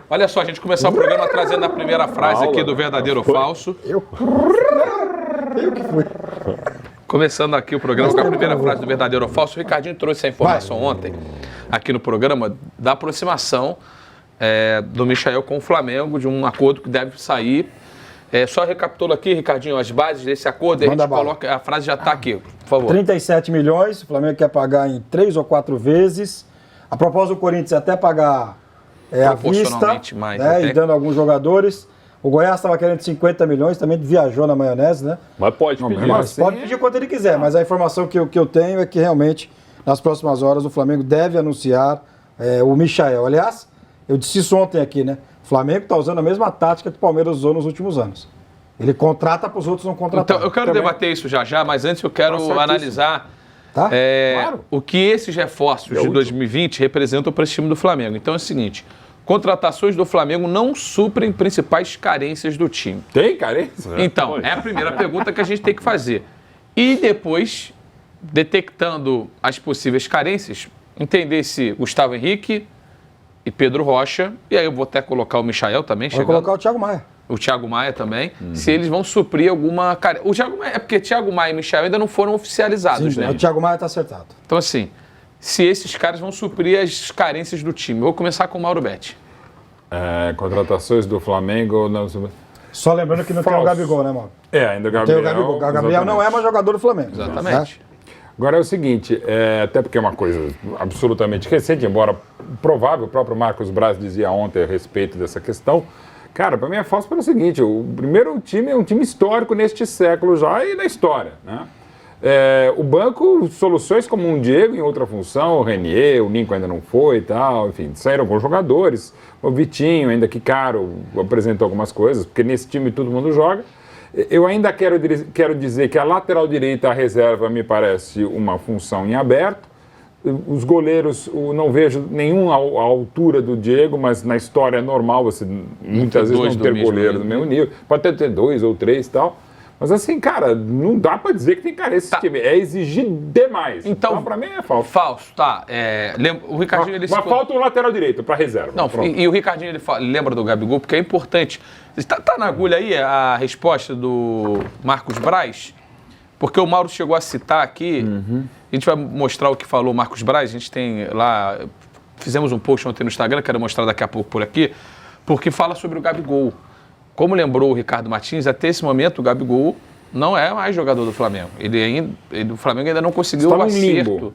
Olha só, a gente começar o programa trazendo a primeira frase aqui do verdadeiro ou falso. Eu que fui. Começando aqui o programa com a primeira frase do verdadeiro ou falso. O Ricardinho trouxe a informação ontem, aqui no programa, da aproximação do Michael com o Flamengo, de um acordo que deve sair. Só recapitula aqui, Ricardinho, as bases desse acordo. A gente coloca, a frase já está aqui, por favor. 37 milhões, o Flamengo quer pagar em 3 ou 4 vezes. A proposta do Corinthians é até pagar à vista, mais, né, e dando alguns jogadores. O Goiás estava querendo 50 milhões, também viajou na maionese, né? Mas pode pedir. Mas pode pedir quanto ele quiser, mas a informação que eu tenho é que realmente, nas próximas horas, o Flamengo deve anunciar o Michael. Aliás, eu disse isso ontem aqui, né? O Flamengo está usando a mesma tática que o Palmeiras usou nos últimos anos. Ele contrata para os outros não contratar. Então, eu quero debater isso já, mas antes eu quero analisar claro. o que esses reforços de 2020 representam para esse time do Flamengo. Então é o seguinte, contratações do Flamengo não suprem principais carências do time. Tem carência? Então, é a primeira pergunta que a gente tem que fazer. E depois, detectando as possíveis carências, entender se Gustavo Henrique e Pedro Rocha, e aí eu vou até colocar o Michael também. Vou colocar o Thiago Maia. O Thiago Maia também, se eles vão suprir alguma carência. O Thiago Maia, porque Thiago Maia e Michael ainda não foram oficializados, Sim, né? O Thiago Maia está acertado. Então, assim, se esses caras vão suprir as carências do time. Eu vou começar com o Mauro Betti. Contratações do Flamengo... Não... Só lembrando que não tem o Gabigol, né, Mauro? Ainda o Gabriel. Tem o Gabigol. O Gabriel não é mais jogador do Flamengo. Exatamente. Né? Agora é o seguinte, até porque é uma coisa absolutamente recente, embora provável, o próprio Marcos Braz dizia ontem a respeito dessa questão. Cara, para mim é falso pelo seguinte, o primeiro time é um time histórico neste século já e na história, né? O banco, soluções como um Diego em outra função, o Renier, o Ninco ainda não foi e tal, enfim, saíram alguns jogadores, o Vitinho, ainda que caro, apresentou algumas coisas, porque nesse time todo mundo joga. Eu ainda quero dizer que a lateral direita, a reserva, me parece uma função em aberto. Os goleiros, não vejo nenhum à altura do Diego, mas na história é normal você muitas vezes não ter goleiro do mesmo nível. Pode até ter 2 ou 3 e tal. Mas assim, cara, não dá pra dizer que tem carência esse time. É exigir demais. Então pra mim é falso. Falso, tá. O Ricardinho... Mas falta um lateral direito pra reserva. Não, e o Ricardinho ele lembra do Gabigol, porque é importante. Tá na agulha aí a resposta do Marcos Braz? Porque o Mauro chegou a citar aqui, a gente vai mostrar o que falou o Marcos Braz, a gente tem lá, fizemos um post ontem no Instagram, quero mostrar daqui a pouco por aqui, porque fala sobre o Gabigol. Como lembrou o Ricardo Martins, até esse momento o Gabigol não é mais jogador do Flamengo. O Flamengo ainda não conseguiu o acerto.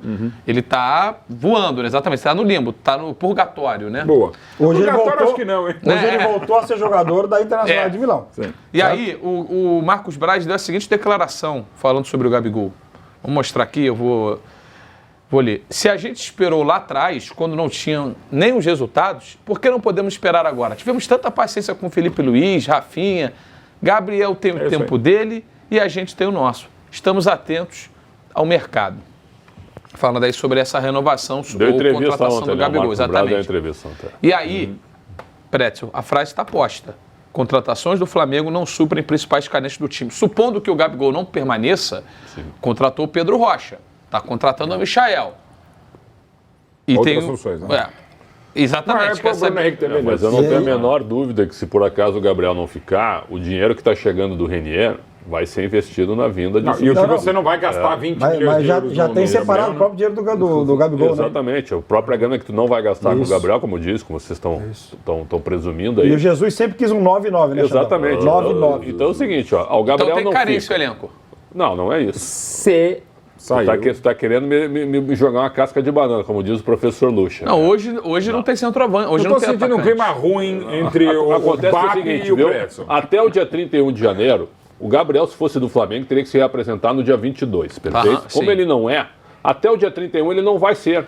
Ele está voando, né? Exatamente, está no limbo, está no purgatório, né? Boa. Hoje ele voltou, acho que não, hein? Hoje ele voltou a ser jogador da Internacional de Milão. Sim. E aí, o Marcos Braz deu a seguinte declaração falando sobre o Gabigol. Vou mostrar aqui, eu vou ler. Se a gente esperou lá atrás, quando não tinham nem os resultados, por que não podemos esperar agora? Tivemos tanta paciência com Felipe Luiz, Rafinha, Gabriel tem o tempo dele e a gente tem o nosso. Estamos atentos ao mercado. Falando aí sobre essa renovação ou contratação do Gabigol. Exatamente. E aí, Pretzel, a frase está posta. Contratações do Flamengo não suprem principais carências do time. Supondo que o Gabigol não permaneça, contratou o Pedro Rocha. Está contratando o Michael. E outras funções, né? Exatamente. Mas eu não tenho a menor dúvida que se por acaso o Gabriel não ficar, o dinheiro que está chegando do Renier vai ser investido na vinda de... E o que você não vai gastar 20 milhões de euros. Mas já tem separado o próprio dinheiro do Gabigol, exatamente. Né? A própria grana que tu não vai gastar com o Gabriel, como diz, como vocês estão presumindo aí. E o Jesus sempre quis um 9-9, né? Exatamente. 9-9. Então é o seguinte, o Gabriel então tem não carência fica. o elenco. Não é isso. Tu tá querendo me jogar uma casca de banana, como diz o professor Lucha. Não, hoje não tem centroavante. Hoje não tem atacante. Eu tô sentindo um clima ruim entre o Bach e o Pretzel. Até o dia 31 de janeiro, o Gabriel, se fosse do Flamengo, teria que se reapresentar no dia 22, perfeito? Como ele não é, até o dia 31 ele não vai ser.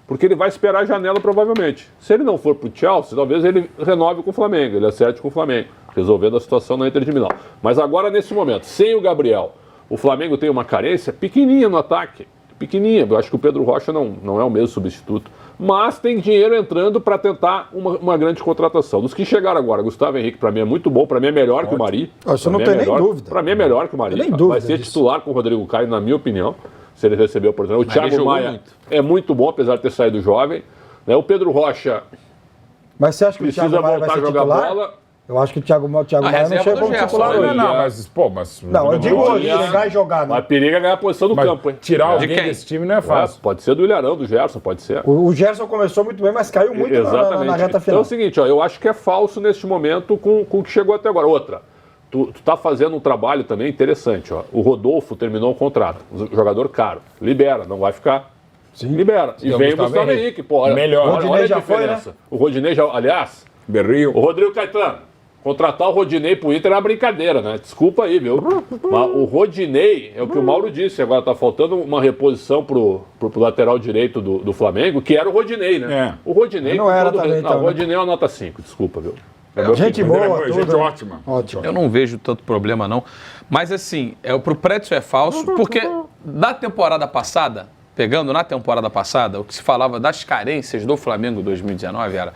Porque ele vai esperar a janela, provavelmente. Se ele não for pro Chelsea, talvez ele renove com o Flamengo, ele acerte com o Flamengo, resolvendo a situação na Inter de Milão. Mas agora, nesse momento, sem o Gabriel, o Flamengo tem uma carência pequenininha no ataque. Pequenininha. Eu acho que o Pedro Rocha não é o mesmo substituto. Mas tem dinheiro entrando para tentar uma grande contratação. Dos que chegaram agora, Gustavo Henrique, para mim é muito bom. Para mim é melhor que o Mari. Isso não tem nem dúvida. Para mim é melhor que o Mari. Vai ser titular com o Rodrigo Caio, na minha opinião, se ele receber a oportunidade. O Thiago Maia é muito bom, apesar de ter saído jovem. O Pedro Rocha Mas você acha que o precisa Thiago Maia vai voltar a ser jogar titular? bola. Eu acho que o Thiago Maia não reserva chega do como Gerson, titular. né? Não, mas... Não, eu digo hoje, Não, chegar e jogar, né? Mas periga ganhar a posição do Mas campo, hein? tirar De alguém quem? desse time não é fácil. Pode ser do Ilharão, do Gerson, pode ser. O Gerson começou muito bem, mas caiu muito na reta Então é final. o seguinte, ó, eu acho que é falso neste momento com o que chegou até agora. Outra, tu tá fazendo um trabalho também interessante, ó. O Rodolfo terminou o contrato, um jogador caro. Libera, não vai ficar. Sim. Libera. E é o vem o Gustavo Gustavo Henrique. Henrique, pô. Olha, Melhor. Olha, O Rodinei olha a já foi, diferença. O Rodinei já, aliás, Berrio. o Rodrigo Caetano. Contratar o Rodinei pro Inter é uma brincadeira, né? Desculpa aí, viu? Mas o Rodinei, é o que o Mauro disse, agora tá faltando uma reposição pro lateral direito do Flamengo, que era o Rodinei, né? É. O Rodinei... Não era todo também, Não, então, o né? Rodinei é uma nota 5, desculpa, viu? Gente Mas ele é boa, boa, gente tudo. ótima. Ótimo. Eu não vejo tanto problema, não. Mas, assim, pro Prédio é falso, porque da temporada passada, pegando na temporada passada, o que se falava das carências do Flamengo 2019 era,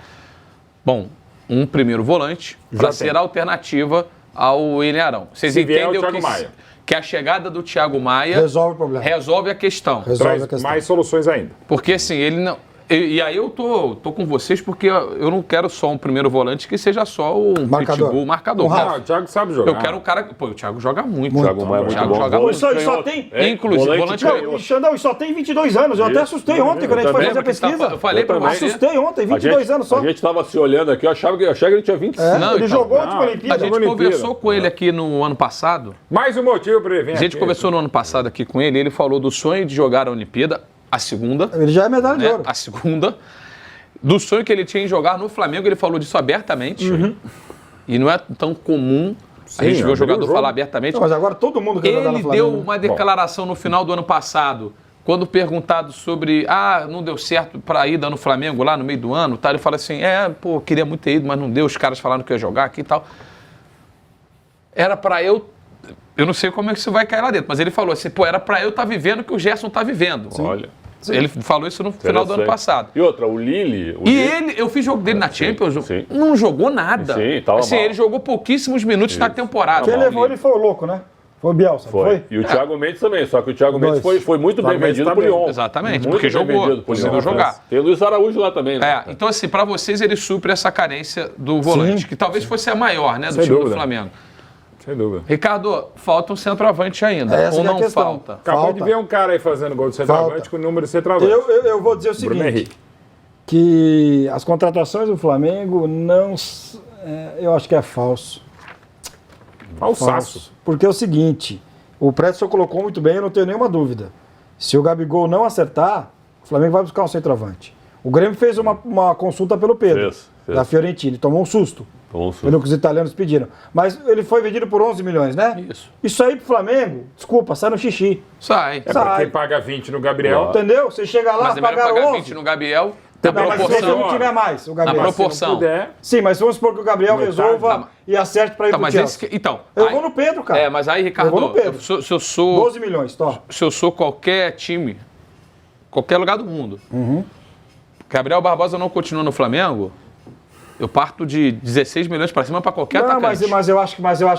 bom, um primeiro volante para ser alternativa ao William Arão. Vocês Se vier entendem o Thiago Maia. que a chegada do Thiago Maia Resolve o problema. resolve a questão. Resolve a Traz questão. mais soluções ainda. Porque, assim, ele não... E aí eu tô com vocês porque eu não quero só um primeiro volante que seja só um Marcador. pitbull, marcador. Ah, o Thiago sabe jogar. Eu quero um cara... Pô, o Thiago joga muito. Muito. Thiago Maia é O muito Thiago bom. joga Volante muito. Isso só canhoto. tem- É, Inclusive, volante canhoto. Não, e Xandão, e só tem 22 anos. Eu até assustei ontem quando a gente foi fazer a Porque pesquisa. eu falei pra também. você... Assustei ontem, A 22 gente- anos só. A gente tava se olhando aqui, eu achava que ele tinha 25. É, Não, ele então, jogou a não, última A Olimpíada. gente Olimpíada. conversou com ele aqui no ano passado. Mais um motivo para ele vir A gente aqui. conversou no ano passado aqui com ele. Ele falou do sonho de jogar a Olimpíada, a segunda, Ele já é medalha de né? ouro. A segunda. Do sonho que ele tinha em jogar no Flamengo, ele falou disso abertamente. E não é tão comum a gente ver abriu o jogador o jogo. falar abertamente. Não, mas agora todo mundo quer jogar no Ele Flamengo. deu uma declaração no final do ano passado, quando perguntado sobre, não deu certo para a ida no Flamengo lá no meio do ano, tá? Ele fala assim, queria muito ter ido, mas não deu, os caras falaram que ia jogar aqui e tal. Era para eu não sei como é que isso vai cair lá dentro, mas ele falou assim, era para eu estar vivendo o que o Gerson está vivendo. Olha. Ele falou isso no final do ano passado. E outra, o Lille... Eu fiz jogo dele na Champions, sim. não jogou nada. Sim, tava assim, mal. ele jogou pouquíssimos minutos na temporada. Quem levou ele foi o louco, né? Foi o Bielsa, Foi. E o Thiago Mendes também, só que o Thiago Mendes foi muito bem Thiago Mendes vendido também. pro Lyon. Exatamente, Muito porque bem jogou, vendido pro conseguiu Lyon. jogar. Tem o Luiz Araújo lá também, né? Então assim, para vocês ele supre essa carência do volante, Sim. que talvez fosse a maior, né, do Sem time do dúvida. Flamengo. Sem dúvida. Ricardo, falta um centroavante ainda, Essa ou que é a não questão. falta? Acabou Falta. de ver um cara aí fazendo gol de centroavante Falta. com o número de centroavante. Eu vou dizer o Bruno seguinte, Henrique. que as contratações do Flamengo não... eu acho que é falso. Falsaço. Porque é o seguinte, o Prédio colocou muito bem, eu não tenho nenhuma dúvida. Se o Gabigol não acertar, o Flamengo vai buscar um centroavante. O Grêmio fez uma consulta pelo Pedro, Fez. da Fiorentina, e tomou um susto. Pelo que os italianos pediram. Mas ele foi vendido por 11 milhões, né? Isso aí pro Flamengo, desculpa, sai no xixi. Sai. É pra Sai. quem paga 20 no Gabriel. Entendeu? Você chega lá, Mas é melhor pagaram pagar 11. 20 no Gabriel, na Não, mas se você proporção. não tiver mais, o Gabriel. Na proporção. Se não puder, Sim, mas vamos supor que o Gabriel Metade, resolva tá. e acerte para ir Tá, pro mas Chelsea. então. Eu aí- vou no Pedro, cara. mas aí, Eu Ricardo, vou no Pedro. se eu sou 12 milhões, tô. se eu sou qualquer time, qualquer lugar do mundo, Gabriel Barbosa não continua no Flamengo, eu parto de 16 milhões para cima para qualquer Não, atacante. mas eu acho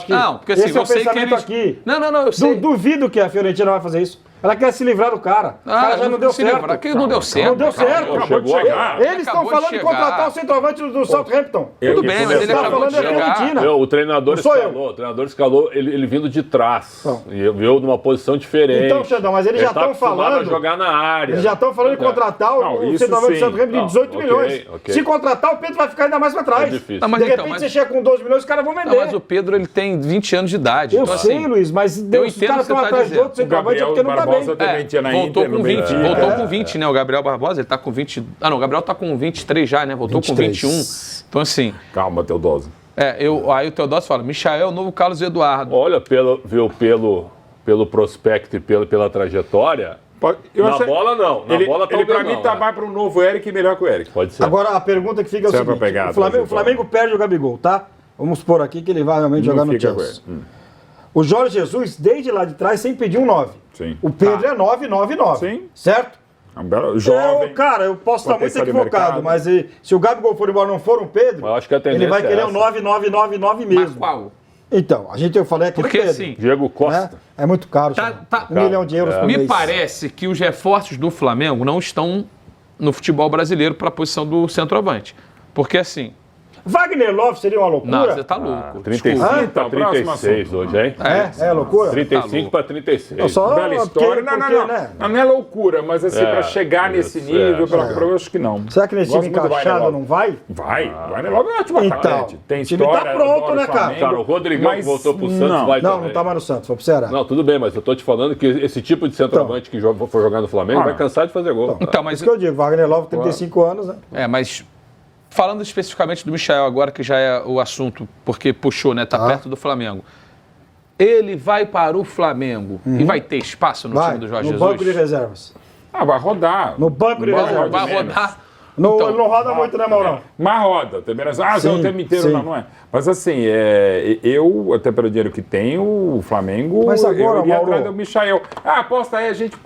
que Não, porque assim, esse é o eu sei que pensamento eles... aqui. Não, eu sei. Duvido que a Fiorentina vai fazer isso. Ela quer se livrar do cara. O cara já não deu se certo. livrar, que não deu certo. Não deu certo. acabou de Chegou chegar. Eles estão Acabou de falando de chegar. contratar o centroavante do Southampton. Tudo bem, mas ele Tá acabou de falando da chegar. Fiorentina. O treinador Não sou eu. escalou, o treinador escalou ele vindo de trás. Não. E veio numa posição diferente. Então, Xandão, mas eles já tá estão acostumado falando- a jogar na área. Eles já estão falando de contratar Não, o isso centroavante do sim. Southampton de Não, 18 ok, milhões. ok. Se contratar, o Pedro vai ficar ainda mais para trás. É difícil. Não, mas de então, repente mas- você chega com 12 milhões, os caras vão vender. Não, mas o Pedro ele tem 20 anos de idade. Eu então, sei, assim, Luiz, mas os entendo o caras que estão você tá atrás de dizendo. outro centroavante é Gabriel porque não tá Barbosa bem. também tinha na voltou Inter, com no 20, Benfica. voltou com 20, né? O Gabriel Barbosa, ele tá com 20. Ah, não, o Gabriel tá com 23 já, né? Voltou 23. com 21. Então, assim, Calma, Teodose. aí o Teodósio fala, Michael, novo Carlos Eduardo. Olha, pelo prospecto e pela trajetória, na bola não. Na Ele, bola ele pra talvez mim tá mais para um novo Eric melhor que o Eric. Pode ser. Agora a pergunta que fica é o Serve pra seguinte: pegar, o Flamengo perde o Gabigol, tá? Vamos supor aqui que ele vai realmente jogar no fica com Chelsea. O Jorge Jesus, desde lá de trás, sempre pediu um 9. Sim. O Pedro é 9-9-9. Sim. Certo? É um belo jovem. Cara, eu posso estar muito potencial de equivocado, mercado. mas se o Gabigol for embora e não for um Pedro, Eu acho que a tendência ele vai é querer um essa. 9-9-9-9 Mas mesmo. qual? Então, eu falei aquele Porque, Pedro. assim, Diego né? Costa. É muito caro, Tá- Xandão. tá- 1 milhão de euros por me mês. parece que os reforços do Flamengo não estão no futebol brasileiro para a posição do centroavante. Porque assim, Wagner Love seria uma loucura? não, você tá louco. 35 Desculpa. para 36 hoje, hein? É loucura? 35 para 36. Não, só Bela história. né? Não é loucura, mas assim, pra chegar nesse nível, eu acho que não. Será que nesse time Gosto muito do Wagner encaixado Love. não vai? Vai. O Wagner Love é um ótimo Então, atacante. Tem o time história. tá pronto, adora né, o cara? Flamengo, Cara, o Rodrigão que mas voltou pro Santos não. vai Não, também. não tá mais no Santos, foi pro Ceará. Não, tudo bem, mas eu tô te falando que esse tipo de centroavante que for jogar no Flamengo vai cansar de fazer gol. Então, mas Isso que eu digo, Wagner Love, 35 anos, né? mas falando especificamente do Michael agora, que já é o assunto, porque puxou, né? Tá perto do Flamengo. Ele vai para o Flamengo e vai ter espaço no Vai, time do Jorge no Jesus? banco de reservas. Vai rodar. No banco de Vai reservas. rodar. Vai rodar. Não, Então, ele não roda muito, né, Maurão? Mas roda, também não é Sim, o tempo inteiro, sim. não é. Mas assim, eu, até pelo dinheiro que tenho, o Flamengo, Mas agora, eu iria Mauro- atrás do Michael. Aposta aí, a gente.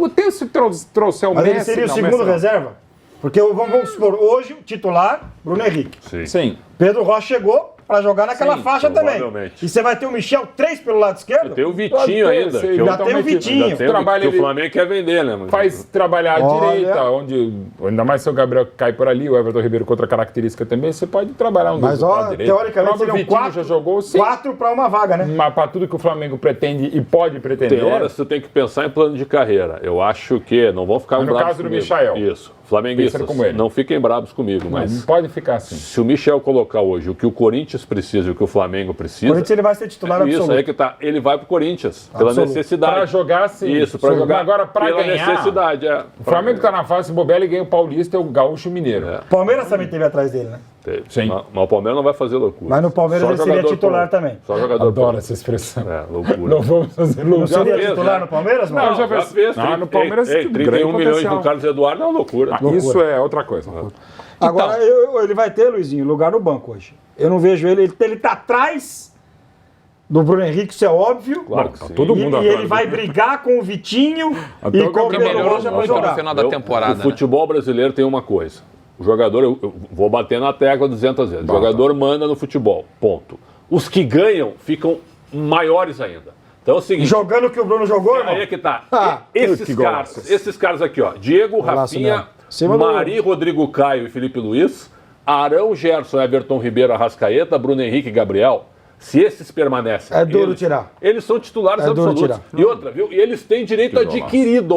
Até se trouxer o Mas Messi. ele seria o não, segundo Messi não. reserva? Porque vamos supor, hoje o titular, Bruno Henrique. Sim. Pedro Rocha chegou para jogar naquela Sim, faixa também. provavelmente. E você vai ter o Michel 3 pelo lado esquerdo? Tem o Pode Vitinho ter, ainda. sei, Que eu- já tem o Vitinho. ainda tem o Trabalha que o ele- Flamengo quer vender, né? Mas- Faz trabalhar à Olha. direita, onde ainda mais se o Gabriel cai por ali, o Everton Ribeiro com outra característica também, você pode trabalhar um Mas, do lado ó, direito. teoricamente, O próprio seriam Vitinho quatro, já jogou, sim. 4 para uma vaga, né? Mas para tudo que o Flamengo pretende e pode pretender. Tem horas que tu tem que pensar em plano de carreira. Eu acho que não vão ficar Mas no bravos caso do comigo. Michael, Isso. Flamenguistas, pensando como ele. não fiquem bravos comigo, Não, mas não pode ficar assim. se o Michel colocar hoje o que o Corinthians precisa e o que o Flamengo precisa, Corinthians ele vai ser titular isso absoluto. aí que tá. Ele vai pro Corinthians pela Absoluto. necessidade. Para jogar, sim. Isso, para Sim. jogar. Agora, para pela ganhar, necessidade, o Flamengo está na fase, se bobear, ele ganha o Paulista e o Gaúcho Mineiro. Palmeiras também teve atrás dele, né? Sim. Mas o Palmeiras não vai fazer loucura. Mas no Palmeiras Só ele seria jogador titular bom. também. Só jogador Adoro bom. essa expressão. É, loucura. Não vamos fazer Não loucura. seria fez, titular né? no Palmeiras, Não, mano? já fez. Não, no Palmeiras tem 31 grande milhões potencial. do Carlos Eduardo é uma loucura. Isso é outra coisa. Agora, ele vai ter, Luizinho, lugar no banco hoje. Eu não vejo ele tá atrás do Bruno Henrique, isso é óbvio. Claro que sim. Todo E, mundo e atrás ele do- vai brigar com o Vitinho Até e o com o Gabriel Pedro melhorou Rocha muito para no jogar. final da temporada, O né? futebol brasileiro tem uma coisa. O jogador, eu vou bater na tecla 200 vezes. O jogador manda no futebol, ponto. Os que ganham ficam maiores ainda. Então é o seguinte, Jogando o que o Bruno jogou, irmão? aí é que tá. Ah, esses que caras, golaços. esses caras aqui, ó. Diego, Golaço Rafinha, mesmo. Cima do- Mari, Rodrigo Caio e Felipe Luiz, Arão, Gerson, Everton Ribeiro, Arrascaeta, Bruno Henrique e Gabriel. Se esses permanecem... É duro tirar. Eles são titulares É duro absolutos. tirar. E outra, viu? E eles têm direito adquirido